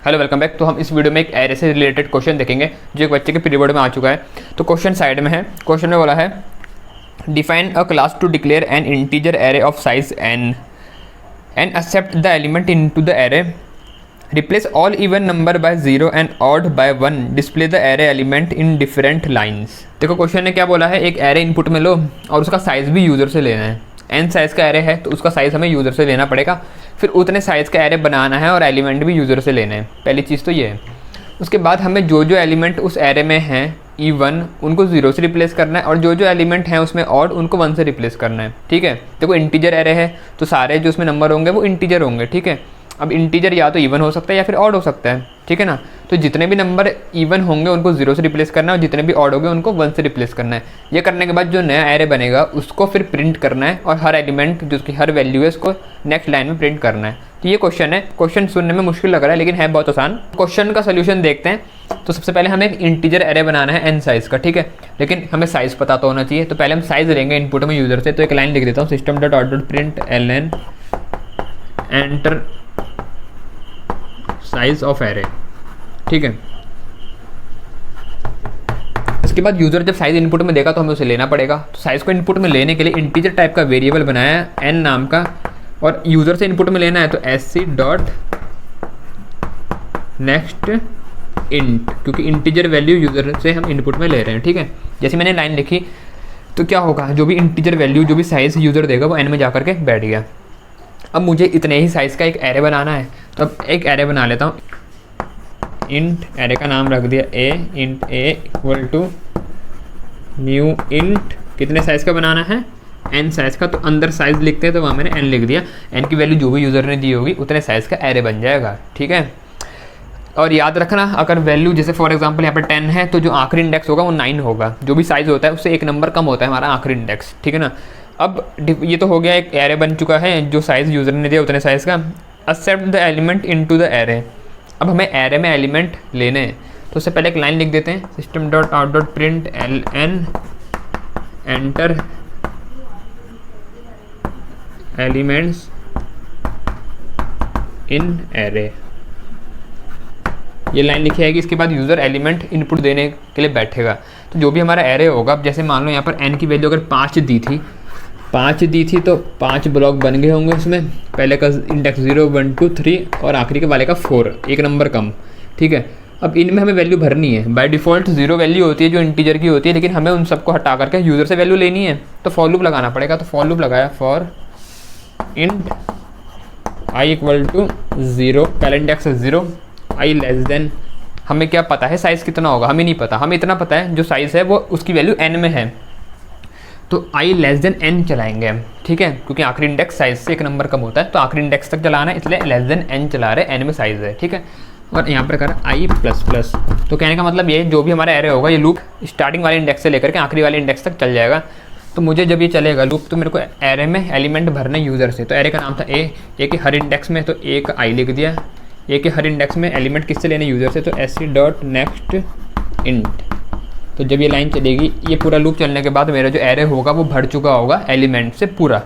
Hello welcome back. तो हम इस वीडियो में एक एरे से रिलेटेड क्वेश्चन देखेंगे जो एक बच्चे के प्री बोर्ड में आ चुका है। तो क्वेश्चन साइड में है। क्वेश्चन में बोला है define a class to declare an integer array of size N and except the element into the array, replace all even number by 0 and odd by 1, display the array element in different lines. देखो क्वेश्चन ने क्या बोला है, एक array input में लो और उसका साइज भी यूज़र से लेना है। एन साइज़ का एरे है तो उसका साइज़ हमें यूज़र से लेना पड़ेगा, फिर उतने साइज़ का एरे बनाना है और एलिमेंट भी यूज़र से लेने हैं। पहली चीज़ तो ये है। उसके बाद हमें जो जो एलिमेंट उस एरे में हैं इवन उनको 0 से रिप्लेस करना है और जो जो एलिमेंट हैं उसमें ऑड उनको 1 से रिप्लेस करना है। ठीक है, देखो इंटीजर एरे है तो सारे जो उसमें नंबर होंगे वो इंटीजर होंगे। ठीक है, अब इंटीजर या तो इवन हो सकता है या फिर ऑड हो सकता है। ठीक है ना, तो जितने भी नंबर इवन होंगे उनको 0 से रिप्लेस करना है और जितने भी ऑड होंगे उनको 1 से रिप्लेस करना है। ये करने के बाद जो नया एरे बनेगा उसको फिर प्रिंट करना है और हर एलिमेंट जो उसकी हर वैल्यू है उसको नेक्स्ट लाइन में प्रिंट करना है। तो ये क्वेश्चन है। क्वेश्चन सुनने में मुश्किल लग रहा है लेकिन है बहुत आसान। क्वेश्चन का सोल्यूशन देखते हैं। तो सबसे पहले हमें एक इंटीजर एरे बनाना है एन साइज़ का। ठीक है, लेकिन हमें साइज़ पता तो होना चाहिए। तो पहले हम साइज़ लेंगे इनपुट में यूज़र से। तो एक लाइन लिख देता हूँ, system dot out dot print LN enter size of array. ठीक है, इसके बाद यूज़र जब साइज़ इनपुट में देगा तो हमें उसे लेना पड़ेगा। तो साइज़ को इनपुट में लेने के लिए इंटीजर टाइप का वेरिएबल बनाया है एन नाम का, और यूज़र से इनपुट में लेना है तो एससी डॉट नेक्स्ट इंट, क्योंकि इंटीजर वैल्यू यूज़र से हम इनपुट में ले रहे हैं। ठीक है, जैसे मैंने लाइन लिखी तो क्या होगा, जो भी इंटीजर वैल्यू जो भी साइज़ यूज़र देगा वो एन में जा करके बैठ गया। अब मुझे इतने ही साइज़ का एक एरे बनाना है, तो अब एक एरे बना लेता हूँ। इंट एरे का नाम रख दिया a, int a equal to new int कितने साइज़ का बनाना है, एन साइज़ का। तो अंदर साइज़ लिखते हैं तो वहाँ मैंने एन लिख दिया। एन की वैल्यू जो भी यूज़र ने दी होगी उतने साइज़ का एरे बन जाएगा। ठीक है, और याद रखना अगर वैल्यू जैसे फॉर एग्जांपल यहाँ पर 10 है तो जो आखिरी इंडेक्स होगा वो 9 होगा। जो भी साइज़ होता है उससे एक नंबर कम होता है हमारा आखिरी इंडेक्स। ठीक है ना, अब ये तो हो गया, एक एरे बन चुका है जो साइज़ यूज़र ने दिया उतने साइज़ का। Except the element into the array. अब हमें एरे में एलिमेंट लेने हैं तो उससे पहले एक लाइन लिख देते हैं, system dot out dot print L N enter elements in array. ये लाइन लिखी आएगी, इसके बाद यूज़र एलिमेंट इनपुट देने के लिए बैठेगा। तो जो भी हमारा एरे होगा, अब जैसे मान लो यहाँ पर एन की वैल्यू अगर 5 दी थी तो 5 ब्लॉक बन गए होंगे उसमें। पहले का इंडेक्स 0 1 2 3 और आखिरी के वाले का 4, एक नंबर कम। ठीक है, अब इनमें हमें वैल्यू भरनी है। बाय डिफ़ॉल्ट 0 वैल्यू होती है जो इंटीजर की होती है, लेकिन हमें उन सबको हटा करके यूज़र से वैल्यू लेनी है तो फॉर लूप लगाना पड़ेगा। तो फॉर लूप लगाया, for int I equal to 0, पहला इंडेक्स है 0, आई लेस देन, हमें क्या पता है साइज़ कितना होगा, हमें नहीं पता। हमें इतना पता है जो साइज़ है वो उसकी वैल्यू n में है तो आई लेस देन n चलाएंगे हम। ठीक है, क्योंकि आखिरी इंडेक्स साइज़ से एक नंबर कम होता है तो आखिरी इंडेक्स तक चलाना है, इसलिए लेस देन n चला रहे हैं, n में साइज़ है। ठीक है, और यहाँ पर करा आई प्लस प्लस। तो कहने का मतलब ये जो भी हमारा एरे होगा ये लूप स्टार्टिंग वाले इंडेक्स से लेकर के आखिरी वाले इंडेक्स तक चल जाएगा। तो मुझे जब ये चलेगा लूप तो मेरे को एरे में एलिमेंट भरना यूज़र से। तो एरे का नाम था ए के हर इंडेक्स में तो ए का आई लिख दिया। ए के हर इंडेक्स में एलिमेंट किससे लेने, यूज़र से, तो S C dot next int. तो जब ये लाइन चलेगी, ये पूरा लूप चलने के बाद मेरा जो एरे होगा वो भर चुका होगा एलिमेंट से पूरा।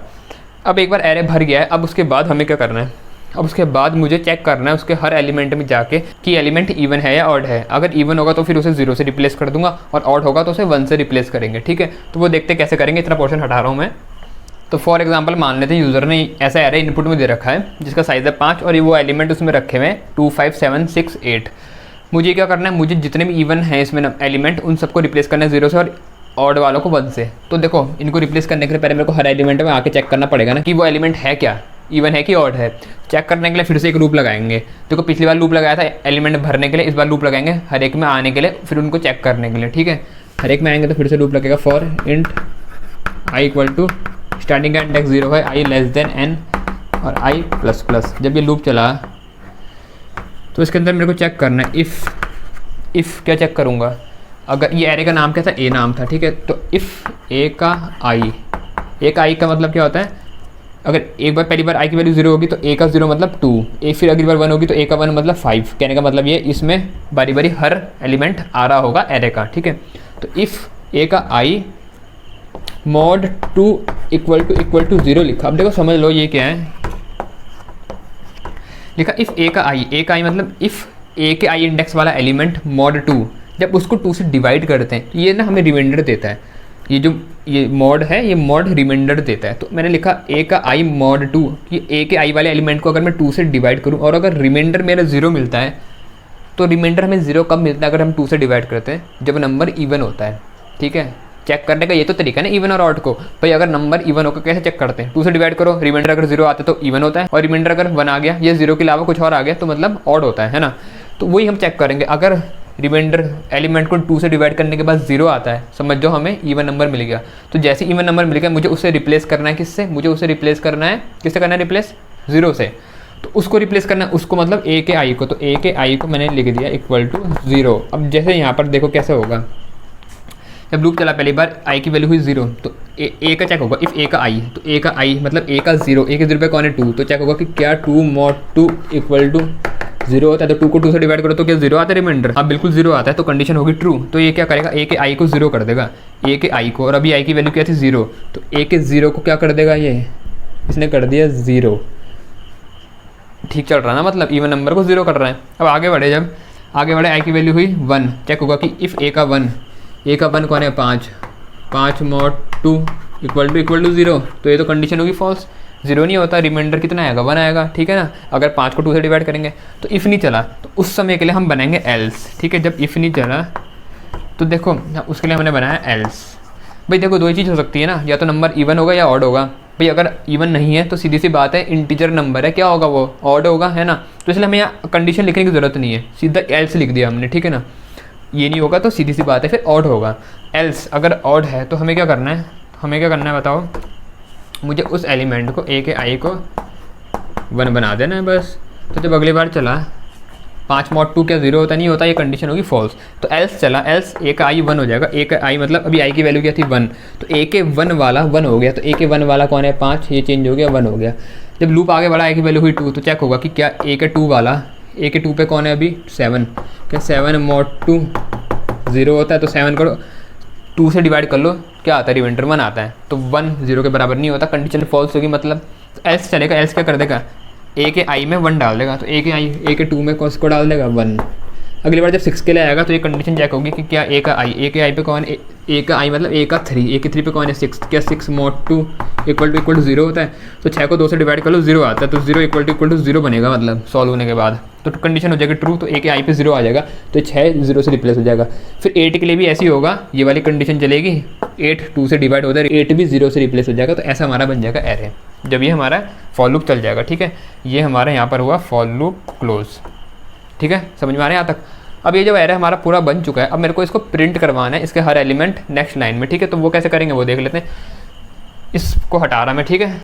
अब एक बार एरे भर गया है, अब उसके बाद हमें क्या करना है, अब उसके बाद मुझे चेक करना है उसके हर एलिमेंट में जाके कि एलिमेंट इवन है या ऑड है। अगर इवन होगा तो फिर उसे 0 से रिप्लेस कर दूंगा और ऑड होगा तो उसे 1 से रिप्लेस करेंगे। ठीक है, तो वो देखते कैसे करेंगे, इतना पोर्शन हटा रहा हूँ मैं। तो फॉर एग्जांपल मान लेते हैं यूज़र ने ऐसा एरे इनपुट में दे रखा है जिसका साइज़ है 5 और ये वो एलिमेंट उसमें रखे हुए हैं 2 5 7 6 8। मुझे क्या करना है, मुझे जितने भी इवन हैं इसमें एलिमेंट उन सबको रिप्लेस करना है 0 से और ऑड वालों को 1 से। तो देखो इनको रिप्लेस करने के लिए पहले मेरे को हर एलिमेंट में आके चेक करना पड़ेगा ना कि वो एलिमेंट है क्या, इवन है कि ऑड है। चेक करने के लिए फिर से एक लूप लगाएंगे। देखो पिछली बार लूप लगाया था एलिमेंट भरने के लिए, इस बार लूप लगाएंगे हर एक में आने के लिए, फिर उनको चेक करने के लिए। ठीक है, हर एक में आएंगे तो फिर से लूप लगेगा, for int I equal to starting का इंडेक्स 0 है, आई लेस देन n और आई प्लस प्लस। जब ये लूप चला तो इसके अंदर मेरे को चेक करना है इफ़ क्या चेक करूँगा, अगर ये एरे का नाम क्या था, ए नाम था। ठीक है, तो इफ़ ए का आई का मतलब क्या होता है, अगर एक बार पहली बार आई की वैल्यू 0 होगी तो ए का 0 मतलब 2, ए फिर अगली बार 1 होगी तो ए का 1 मतलब 5। कहने का मतलब ये इसमें बारी बारी हर एलिमेंट आ रहा होगा एरे का। ठीक है, तो इफ़ ए का आई मॉड 2 इक्वल टू 0 लिखा। अब देखो समझ लो ये क्या है, लिखा इफ़ ए का आई मतलब इफ़ ए के आई इंडेक्स वाला एलिमेंट मॉड 2 जब उसको 2 से डिवाइड करते हैं तो ये ना हमें रिमाइंडर देता है। ये मॉड है, ये मॉड रिमाइंडर देता है। तो मैंने लिखा ए का आई मॉड 2 कि ए के आई वाले एलिमेंट को अगर मैं 2 से डिवाइड करूँ और अगर रिमाइंडर मेरा 0 मिलता है तो रिमाइंडर हमें 0 कब मिलता है अगर हम 2 से डिवाइड करते हैं, जब नंबर इवन होता है। ठीक है, चेक करने का ये तो तरीका है ना इवन और ऑड को। भाई अगर नंबर इवन होकर कैसे चेक करते हैं, 2 से डिवाइड करो, रिमाइंडर अगर 0 आता है तो इवन होता है, और रिमाइंडर अगर 1 आ गया, ये 0 के अलावा कुछ और आ गया तो मतलब ऑड होता है ना। तो वही हम चेक करेंगे। अगर रिमाइंडर एलिमेंट को 2 से डिवाइड करने के बाद 0 आता है, समझ जाओ हमें इवन नंबर मिल गया। तो जैसे इवन नंबर मिल गया मुझे उससे रिप्लेस करना है, किससे, मुझे उससे रिप्लेस करना है, किससे करना है रिप्लेस, 0 से। तो उसको रिप्लेस करना है, उसको मतलब ए के आई को, तो ए के आई को मैंने लिख दिया इक्वल टू 0। अब जैसे यहाँ पर देखो कैसे होगा, जब लूप चला पहली बार आई की वैल्यू हुई 0 तो ए का चेक होगा, इफ़ ए का आई, तो ए का आई मतलब ए का 0, ए के 0 पे कौन है 2, तो चेक होगा कि क्या 2 mod 2 इक्वल टू 0 होता है। तो 2 को 2 से डिवाइड करो तो क्या 0 आता है रिमाइंडर, हाँ बिल्कुल 0 आता है। तो कंडीशन होगी ट्रू। तो ये क्या करेगा, ए के आई को 0 कर देगा, ए के आई को, और अभी आई की वैल्यू क्या थी 0, तो ए के 0 को क्या कर देगा, ये इसने कर दिया 0। ठीक चल रहा ना, मतलब इवन नंबर को 0 कर रहा है। अब आगे बढ़े, जब आगे बढ़े आई की वैल्यू हुई 1, चेक होगा कि इफ़ ए का 1, ए का 1 कौन है 5 mod 2 इक्वल टू 0। तो ये तो कंडीशन होगी फॉल्स, 0 नहीं होता, रिमाइंडर कितना आएगा 1 आएगा। ठीक है ना, अगर 5 को 2 से डिवाइड करेंगे। तो इफ़ नहीं चला तो उस समय के लिए हम बनाएंगे एल्स। ठीक है, जब इफ़ नहीं चला तो देखो उसके लिए हमने बनाया एल्स। भाई देखो दो ही चीज़ हो सकती है ना, या तो नंबर इवन होगा या ऑड होगा। भाई अगर इवन नहीं है तो सीधी सी बात है इंटीजर नंबर है, क्या होगा वो ऑड होगा, है ना। तो इसलिए हमें यहाँ कंडीशन लिखने की ज़रूरत नहीं है, सीधा एल्स लिख दिया हमने। ठीक है ना, ये नहीं होगा तो सीधी सी बात है फिर ऑड होगा। एल्स अगर ऑड है तो हमें क्या करना है, बताओ, मुझे उस एलिमेंट को ए के आई को 1 बना देना है बस। तो जब अगली बार चला 5 mod 2 क्या 0 होता नहीं होता, ये कंडीशन होगी फॉल्स। तो एल्स चला, एल्स ए का आई 1 हो जाएगा। ए का आई मतलब अभी आई की वैल्यू क्या थी 1, तो ए के 1 वाला 1 हो गया। तो ए के 1 वाला कौन है 5, ये चेंज हो गया 1 हो गया। जब लूप आगे बढ़ा आई की वैल्यू हुई 2, तो चेक होगा कि क्या ए के 2 वाला, ए के 2 पे कौन है अभी 7, क्या 7 mod 2 0 होता है। तो 7 को 2 से डिवाइड कर लो, क्या आता है रिमाइंडर 1 आता है। तो 1 0 के बराबर नहीं होता, कंडीशन फॉल्स होगी। मतलब एल्स चलेगा, एल्स क्या कर देगा, ए के आई में 1 डाल देगा। तो ए के 2 में कौन को डाल देगा 1। अगली बार जब 6 के लिए आएगा तो ये कंडीशन चेक होगी कि क्या ए का आई पे कौन है, ए का आई मतलब ए का 3, ए के 3 पे कौन है 6, क्या 6 mod 2 इक्वल टू 0 होता है। तो 6 को 2 से डिवाइड कर लो 0 आता है, तो 0 इक्वल टू 0 बनेगा, मतलब सॉल्व होने के बाद। तो कंडीशन हो जाएगी ट्रू, तो ए के आई पे 0 आ जाएगा, तो 6 0 से रिप्लेस हो जाएगा। फिर 8 के लिए भी ऐसी होगा, ये वाली कंडीशन चलेगी, 8 2 से डिवाइड होता है, 8 भी 0 से रिप्लेस हो जाएगा। तो ऐसा हमारा बन जाएगा एरे, जब ये हमारा फॉर लूप चल जाएगा। ठीक है, ये हमारा यहाँ पर हुआ फॉर लूप क्लोज। ठीक है, समझ में आ रहा है यहाँ तक। अब ये जो एरे हमारा पूरा बन चुका है, अब मेरे को इसको प्रिंट करवाना है, इसके हर एलिमेंट नेक्स्ट लाइन में। ठीक है, तो वो कैसे करेंगे वो देख लेते हैं। इसको हटा रहा मैं, ठीक है।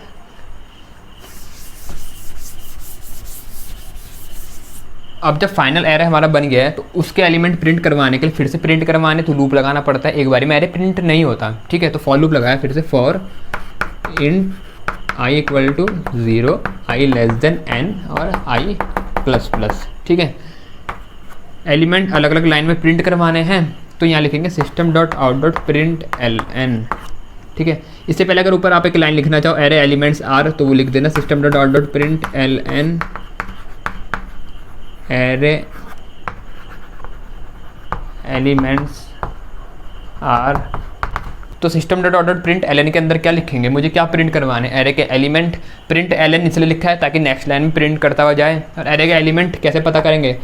अब जब फाइनल एरे हमारा बन गया है तो उसके एलिमेंट प्रिंट करवाने के लिए फिर से प्रिंट करवाने तो लूप लगाना पड़ता है, एक बारी में एरे प्रिंट नहीं होता। ठीक है, तो फॉर लूप लगाया फिर से, for in I equal to 0, I less than n और आई प्लस प्लस। ठीक है, एलिमेंट अलग अलग लाइन में प्रिंट करवाने हैं, तो यहाँ लिखेंगे system dot out dot print ln। ठीक है, इससे पहले अगर ऊपर आप एक लाइन लिखना चाहो एरे एलिमेंट्स आर, तो वो लिख देना system dot out dot print ln array elements are. तो system dot out dot print ln के अंदर क्या लिखेंगे, मुझे क्या प्रिंट करवाने, एरे के एलिमेंट। प्रिंट ln इसलिए लिखा है ताकि नेक्स्ट लाइन में प्रिंट करता हुआ जाए। और एरे के एलिमेंट कैसे पता करेंगे,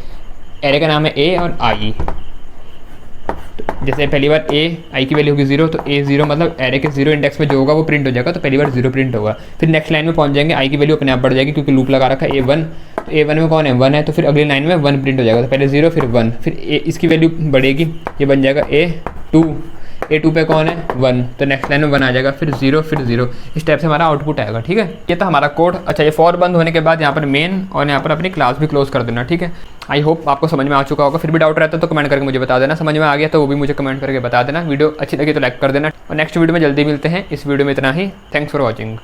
एरे का नाम है ए और आई। तो जैसे पहली बार आई की वैल्यू होगी 0, तो a 0 मतलब एरे के 0 इंडेक्स में जो होगा वो प्रिंट हो जाएगा, तो पहली बार 0 प्रिंट होगा। फिर नेक्स्ट लाइन में पहुंच जाएंगे, आई की वैल्यू अपने आप बढ़ जाएगी क्योंकि लूप लगा रखा है a1, तो a1 में कौन है 1 है, तो फिर अगली लाइन में 1 प्रिंट हो जाएगा। तो पहले 0 फिर 1, फिर इसकी वैल्यू बढ़ेगी, ये बन जाएगा a2 पे कौन है 1, तो नेक्स्ट लाइन में 1 आ जाएगा, फिर 0 फिर 0। इस टाइप से हमारा आउटपुट आएगा। ठीक है, ये था हमारा कोड। अच्छा, ये फॉर बंद होने के बाद यहाँ पर मेन और यहाँ पर अपनी क्लास भी क्लोज कर देना। ठीक है, आई होप आपको समझ में आ चुका होगा। फिर भी डाउट रहता है तो कमेंट करके मुझे बता देना, समझ में आ गया तो वो भी मुझे कमेंट करके बता देना। वीडियो अच्छी लगी तो लाइक कर देना, और नेक्स्ट वीडियो में जल्दी मिलते हैं। इस वीडियो में इतना ही, थैंक्स फॉर वॉचिंग।